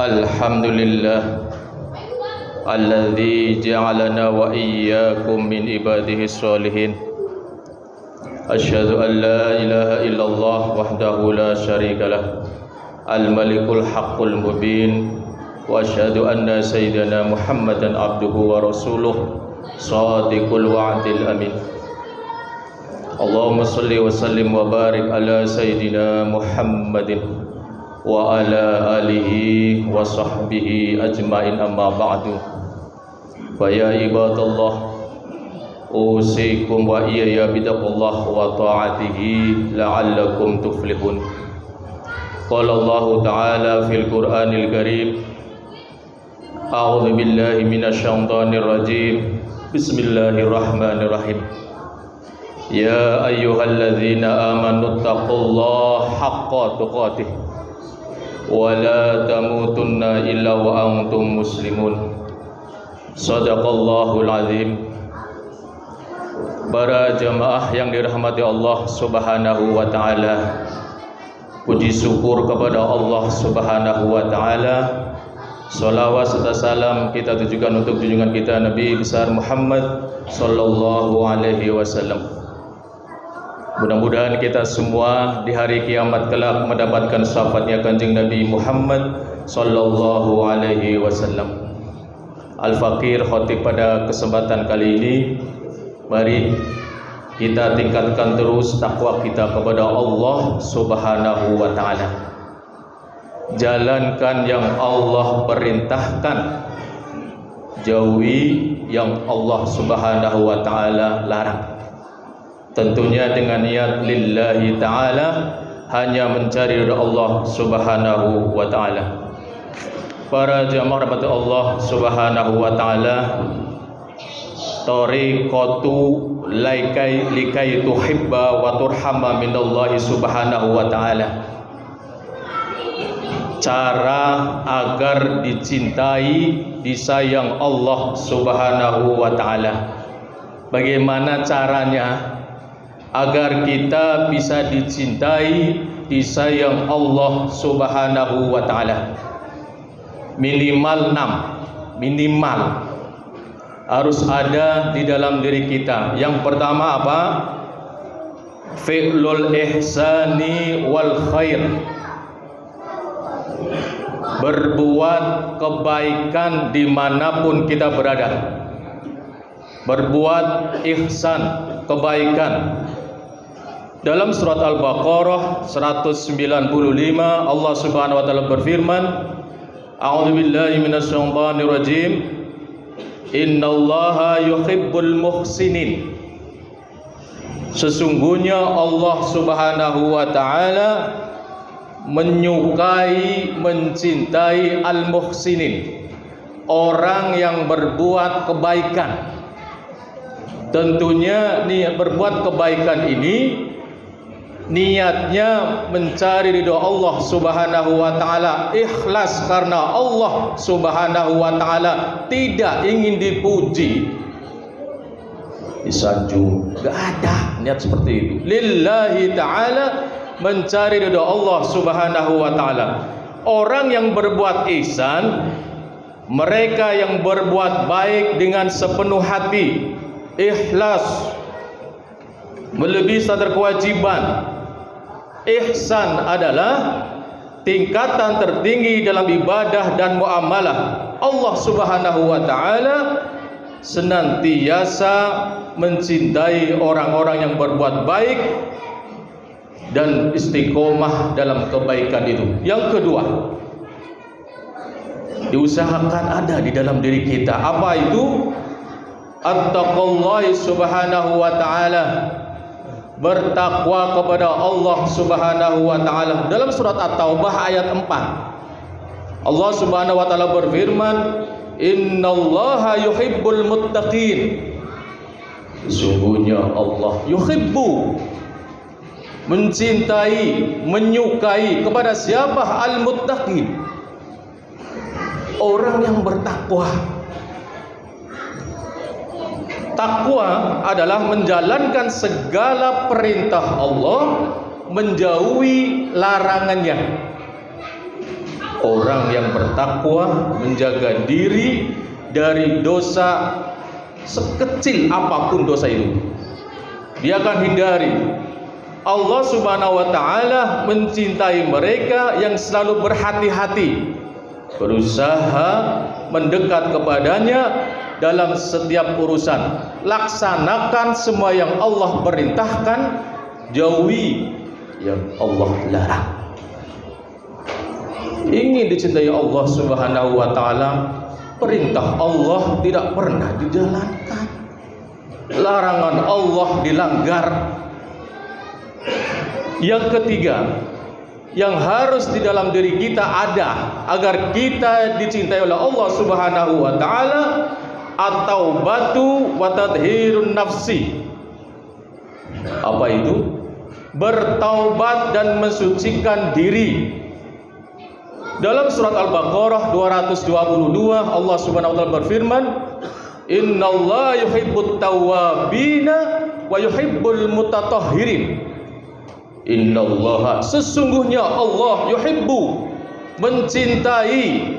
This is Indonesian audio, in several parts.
Alhamdulillah alladzi ja'alana wa iyyakum min ibadihi sholihin. Asyhadu an la ilaha illallah wahdahu la syarikalah al-malikul haqqul mubin wa asyhadu anna sayyidana Muhammadan abduhu wa rasuluh shadiqul wa'dil amin. Allahumma salli wa sallim wa barik ala sayyidina Muhammadin wa ala alihi wa sahbihi ajmain, amma ba'du. Fa ya ibadallah, usikum wa iyaya bitaqullah wa ta'atihi la'allakum tuflihun. Qala Allah ta'ala fil Qur'anil Karim, a'udzu billahi minasy syaithanir rajim. Bismillahirrahmanirrahim. Ya ayyuhalladzina amanu taqullaha haqqa tuqatih wa la tamutunna illa wa antum muslimun. Shadaqallahul azim. Para jamaah yang dirahmati Allah Subhanahu wa taala, puji syukur kepada Allah Subhanahu wa taala. Shalawat serta salam kita tujukan untuk junjungan kita Nabi besar Muhammad sallallahu alaihi wasallam. Mudah-mudahan kita semua di hari kiamat kelak mendapatkan syafaatnya Kanjeng Nabi Muhammad sallallahu alaihi wasallam. Al-Fakir Khotib pada kesempatan kali ini, mari kita tingkatkan terus takwa kita kepada Allah Subhanahu wa taala. Jalankan yang Allah perintahkan, jauhi yang Allah Subhanahu wa taala larang. Tentunya dengan niat lillahi ta'ala, hanya mencari ridha Allah Subhanahu wa ta'ala. Para jamaah rahmat Allah Subhanahu wa ta'ala, tariqatu likai tuhibba wa turhama minallahi Subhanahu wa ta'ala. Cara agar dicintai, disayang Allah Subhanahu wa ta'ala. Bagaimana caranya agar kita bisa dicintai, disayang Allah Subhanahu wa ta'ala? Minimal 6, minimal harus ada di dalam diri kita. Yang pertama apa? Fi'lul ihsani wal khair, berbuat kebaikan dimanapun kita berada. Berbuat ihsan, kebaikan. Dalam surat Al-Baqarah 195 Allah Subhanahu wa taala berfirman, a'udzu billahi minasy syaithanir rajim, innallaha yuhibbul muhsinin. Sesungguhnya Allah Subhanahu wa taala menyukai, mencintai al-muhsinin, orang yang berbuat kebaikan. Tentunya niat berbuat kebaikan ini niatnya mencari ridha Allah Subhanahu wa taala, ikhlas karena Allah Subhanahu wa taala, tidak ingin dipuji, disanjung, enggak ada niat seperti itu. Lillahi taala, mencari ridha Allah Subhanahu wa taala. Orang yang berbuat ihsan, mereka yang berbuat baik dengan sepenuh hati, ikhlas, melebihi standar kewajiban. Ihsan adalah tingkatan tertinggi dalam ibadah dan muamalah. Allah Subhanahu wa taala senantiasa mencintai orang-orang yang berbuat baik dan istiqomah dalam kebaikan itu. Yang kedua, diusahakan ada di dalam diri kita. Apa itu? At-taqwallahi Subhanahu wa ta'ala, bertakwa kepada Allah Subhanahu wa ta'ala. Dalam surat At-Taubah ayat 4 Allah Subhanahu wa ta'ala berfirman, innallaha yuhibbul muttaqin. Sesungguhnya Allah yuhibbu, mencintai, menyukai kepada siapa? Al-muttaqin, orang yang bertakwa. Takwa adalah menjalankan segala perintah Allah, menjauhi larangannya. Orang yang bertakwa menjaga diri dari dosa sekecil apapun dosa itu, dia akan hindari. Allah Subhanahu wa taala mencintai mereka yang selalu berhati-hati, berusaha mendekat kepadanya dalam setiap urusan. Laksanakan semua yang Allah perintahkan, jauhi yang Allah larang. Ingin dicintai Allah Subhanahu wa taala, perintah Allah tidak pernah dijalankan, larangan Allah dilanggar. Yang ketiga, yang harus di dalam diri kita ada agar kita dicintai oleh Allah Subhanahu wa taala, at-taubatu wa tadhhirun nafsi. Apa itu? Bertaubat dan mensucikan diri. Dalam surat Al-Baqarah 222 Allah Subhanahu wa taala berfirman, "Innallaha yuhibbut tawwabina wa yuhibbul mutatahhirin." Innallaha, sesungguhnya Allah, yuhibbu, mencintai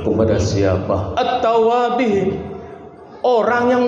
kepada siapa? At-tawwabin, orang yang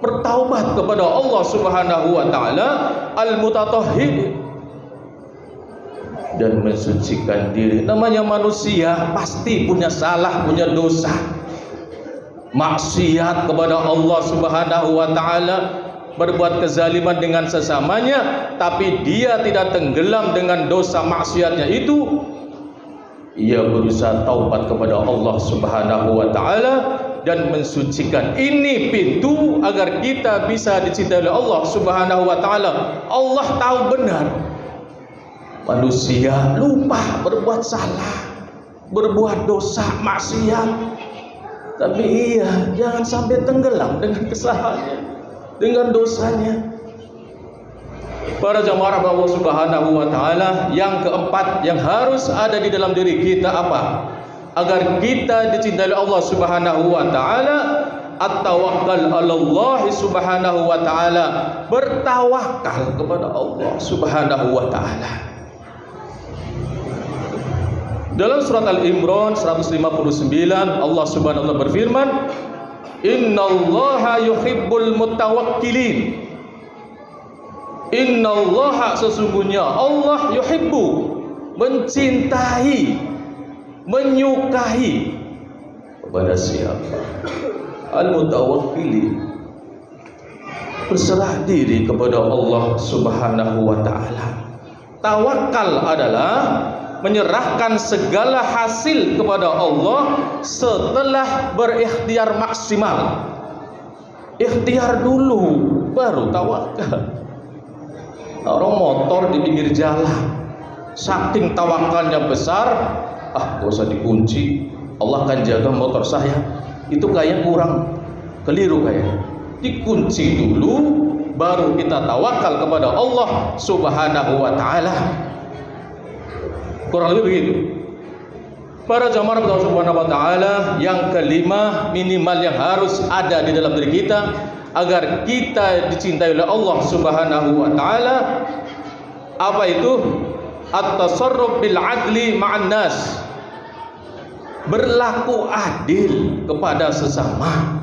bertaubat kepada Allah Subhanahu wa taala, al-mutatahhirin, dan mensucikan diri. Namanya manusia pasti punya salah, punya dosa, maksiat kepada Allah Subhanahu wa taala, berbuat kezaliman dengan sesamanya, tapi dia tidak tenggelam dengan dosa maksiatnya itu. Ia berusaha taubat kepada Allah Subhanahu wa taala dan mensucikan. Ini pintu agar kita bisa dicintai oleh Allah Subhanahu wa taala. Allah tahu benar manusia lupa, berbuat salah, berbuat dosa maksiat, tapi ia jangan sampai tenggelam dengan kesalahannya, dengan dosanya. Para jamaah Allah Subhanahu wa taala, yang keempat yang harus ada di dalam diri kita apa? Agar kita dicintai oleh Allah Subhanahu wa taala, at-tawakkal 'ala Allah Subhanahu wa taala, bertawakal kepada Allah Subhanahu wa taala. Dalam surat Al-Imran 159 Allah Subhanahu wa taala berfirman, "Innallaha yuhibbul mutawakkilin." Innallaha, sesungguhnya Allah, yuhibbu, mencintai, menyukai kepada siapa? Al-mutawakkilin, berserah diri kepada Allah Subhanahu wa taala. Tawakal adalah menyerahkan segala hasil kepada Allah setelah berikhtiar maksimal. Ikhtiar dulu baru tawakal. Orang motor di pinggir jalan, saking tawakalnya besar, gak usah dikunci, Allah akan jaga motor saya. Itu kayak kurang, keliru kayak. Dikunci dulu baru kita tawakal kepada Allah Subhanahu wa taala. Kurang lebih begitu. Para jamaah Allah Subhanahu wa taala, yang kelima minimal yang harus ada di dalam diri kita agar kita dicintai oleh Allah Subhanahu wa taala, apa itu? At-tasarruf bil adli ma'an nas, berlaku adil kepada sesama,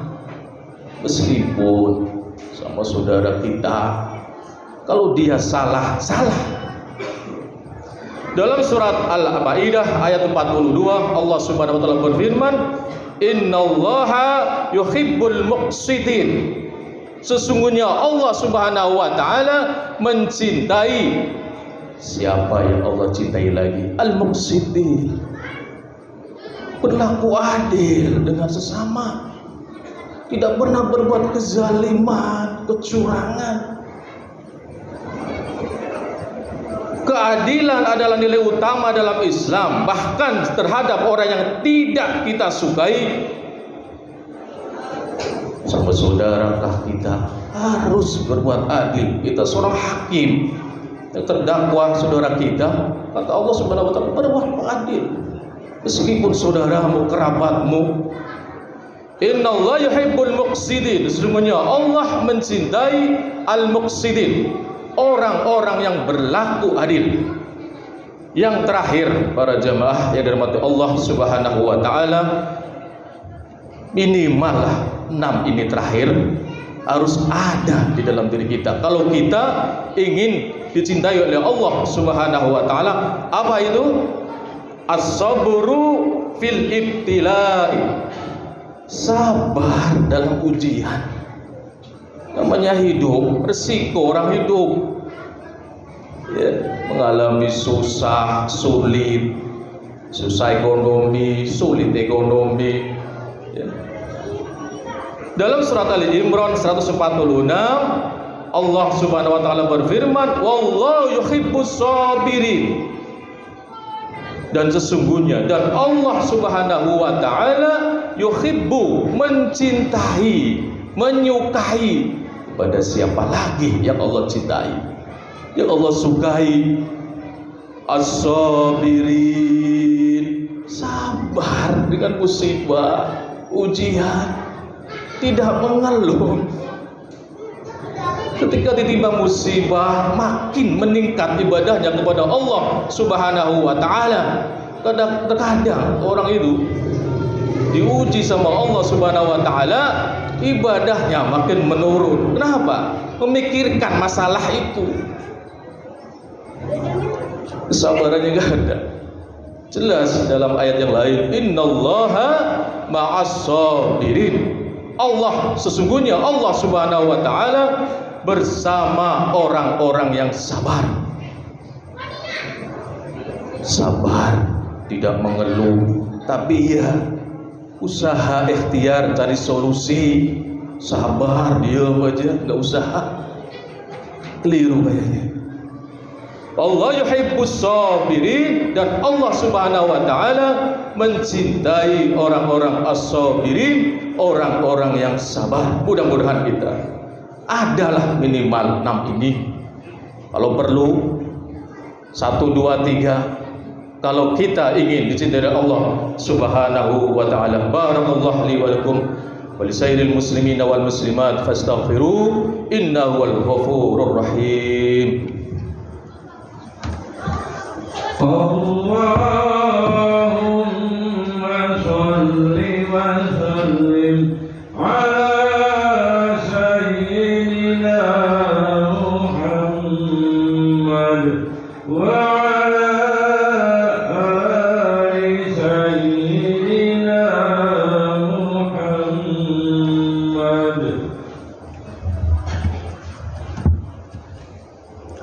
meskipun sama saudara kita, kalau dia salah. Dalam surat Al-Maidah ayat 42 Allah Subhanahu wa taala berfirman, "Innallaha yuhibbul muqsitin." Sesungguhnya Allah Subhanahu wa taala mencintai, siapa yang Allah cintai lagi? Al-muqsitin, berlaku adil dengan sesama, tidak pernah berbuat kezaliman, kecurangan. Keadilan adalah nilai utama dalam Islam, bahkan terhadap orang yang tidak kita sukai. Sama saudarakah kita harus berbuat adil. Kita seorang hakim, yang terdakwa saudara kita, kata Allah Subhanahu wa taala, berbuat adil meskipun saudaramu, kerabatmu. Innallaha yuhibbul muqsitin, sesungguhnya Allah mencintai al-muqsitin, orang-orang yang berlaku adil. Yang terakhir para jamaah yang dirahmati Allah Subhanahu wa taala, minimal 6 ini terakhir harus ada di dalam diri kita. Kalau kita ingin dicintai oleh Allah Subhanahu wa taala, apa itu? As-sabru fil ibtila'i. Sabar dalam ujian. Namanya hidup, resiko orang hidup. Ya, mengalami susah, sulit, susah ekonomi, sulit ekonomi. Ya. Dalam surat Ali Imran 146 Allah Subhanahu wa taala berfirman, "Wallahu yuhibbus sabirin." Dan sesungguhnya dan Allah Subhanahu wa taala yuhibbu, mencintai, menyukai. Pada siapa lagi yang Allah cintai, yang Allah sukai? As-sabirin, sabar dengan musibah, ujian, tidak mengeluh. Ketika ditimpa musibah, makin meningkat ibadahnya kepada Allah Subhanahu wa taala. Kadang-kadang orang itu diuji sama Allah Subhanahu wa taala, ibadahnya makin menurun. Kenapa? Memikirkan masalah itu. Kesabarannya enggak ada. Jelas dalam ayat yang lain, innallaha ma'as-sabirin. Allah, sesungguhnya Allah Subhanahu wa taala bersama orang-orang yang sabar. Sabar, tidak mengeluh, tapi ya usaha ikhtiar cari solusi. Sabar, diam aja, nggak usaha. Keliru kayaknya. Allah yuhibbus sabirin, dan Allah Subhanahu wa taala mencintai orang-orang as-sabirin, orang-orang yang sabar. Mudah-mudahan kita adalah minimal 6 ini. Kalau perlu 1, 2, 3. Kalau kita ingin dicintai Allah Subhanahu wa taala. Barakallahu li wa lakum wa lisairil muslimina wal muslimat fastaghfiru innahu wal ghafurur rahim. Allahumma shalli wa sallim ala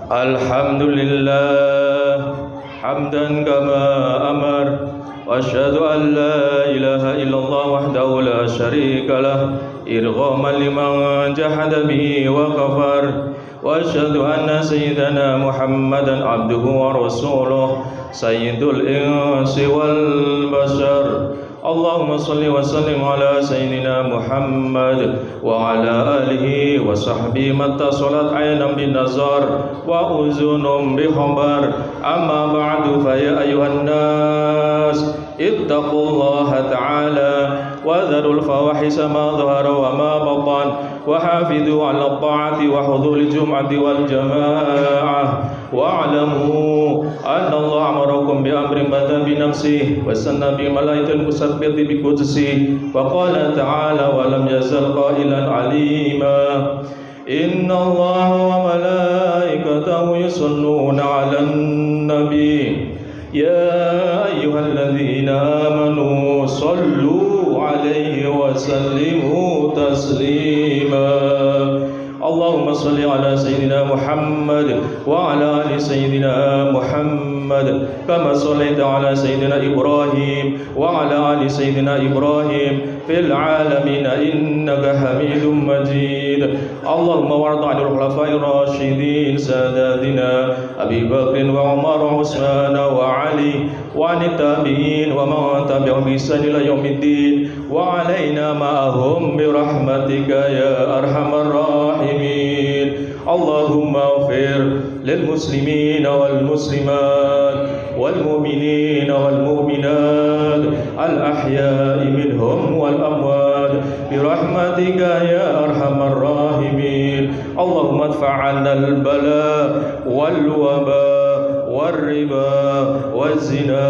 Alhamdulillah hamdan kama amar wa asyhadu an la ilaha illallah wahdahu la syarika lah irghaman liman jahada bihi wa kafar wa asyhadu anna sayyidana Muhammadan abduhu wa rasuluh sayyidul insi wal bashar. Allahumma salli wa sallim ala sayyidina Muhammad wa ala alihi wa sahbihi matta salat aynam bin nazar wa uzunum bi khabar. Amma ba'du, fa ya ayuhan nas ittaqullaha ta'ala wa dharul fawahisha ma dhahara wa ma batan wa hafidhu 'ala ta'ati wa hudhuril jum'ati wal jamaa'ah wa'lamu anna Allah amarakum bi amrin bada bi nafsihi wa sanna bi malaikatil musabbiti bi qudsihi wa qala ta'ala wa lam yazal qailan 'alima inna Allah wa malaikatahu yusalluna 'alan nabi ya ayyuhalladzina amanu sallu 'alaihi wa sallimu taslima. Allahumma salli ala sayyidina Muhammad wa ala ali sayyidina Muhammad kama sallaita ala sayyidina Ibrahim wa ala ali sayyidina Ibrahim fil alamin innaka Hamidum Majid. Allahumma warda 'anil khulafa'ir rasyidin sadatina Abi Bakr wa Umar wa Utsman wa Ali wa 'anit tabi'in wa man tabi'ahum bi ihsan ila yaumiddin wa 'alaina ma'ahum bi rahmatika ya arhamar rahimin. Allahumma ighfir lil muslimina wal muslimat wal mu'minina wal mu'minat al ahya'i minhum wal amwat bi rahmatika ya arhamar rahimin. Allahumma adfa' 'anna al bala wal waba والربا والزنا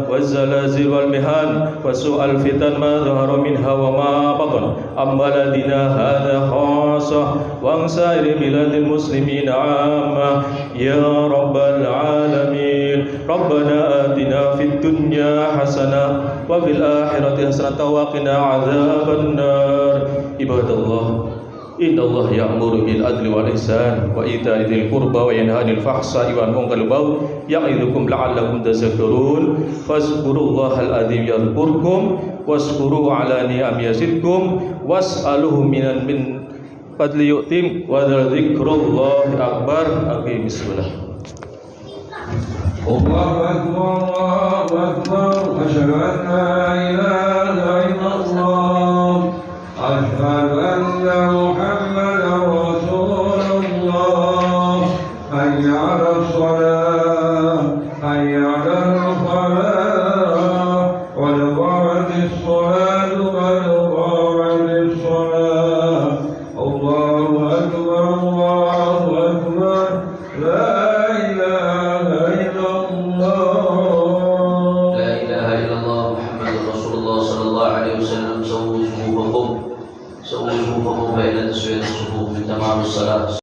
والزلازل والمحن وسوء الفتن ما ظهر منها وما بطن عن بلدنا هذا خاصة وعن سائر بلاد المسلمين عامة يا رب العالمين ربنا آتنا في الدنيا حسنة وفي الآخرة حسنة وقنا عذاب النار عباد الله إن الله يأمر بالعدل والإحسان وإيتاء ذي القربى وينهى عن الفحشاء والمنكر والبغي يعظكم لعلكم تذكرون فاذكروا الله العظيم يذكركم واشكروه على نعمه يزدكم واسألوه من فضل يؤتكم وذكر الله أكبر. أقيم الصلاة. الله أكبر الله أكبر أشهد أن لا إله إلا الله أشهد أن محمدا رسول الله حي على الصلاة حي على الفلاح قد قامت الصلاة قد قامت الصلاة الله أكبر الله أكبر لا إله إلا الله لا إله إلا الله محمد رسول الله صلى الله عليه وسلم سووا صفوفكم بين تسوية الصفوف من تمام الصلاة.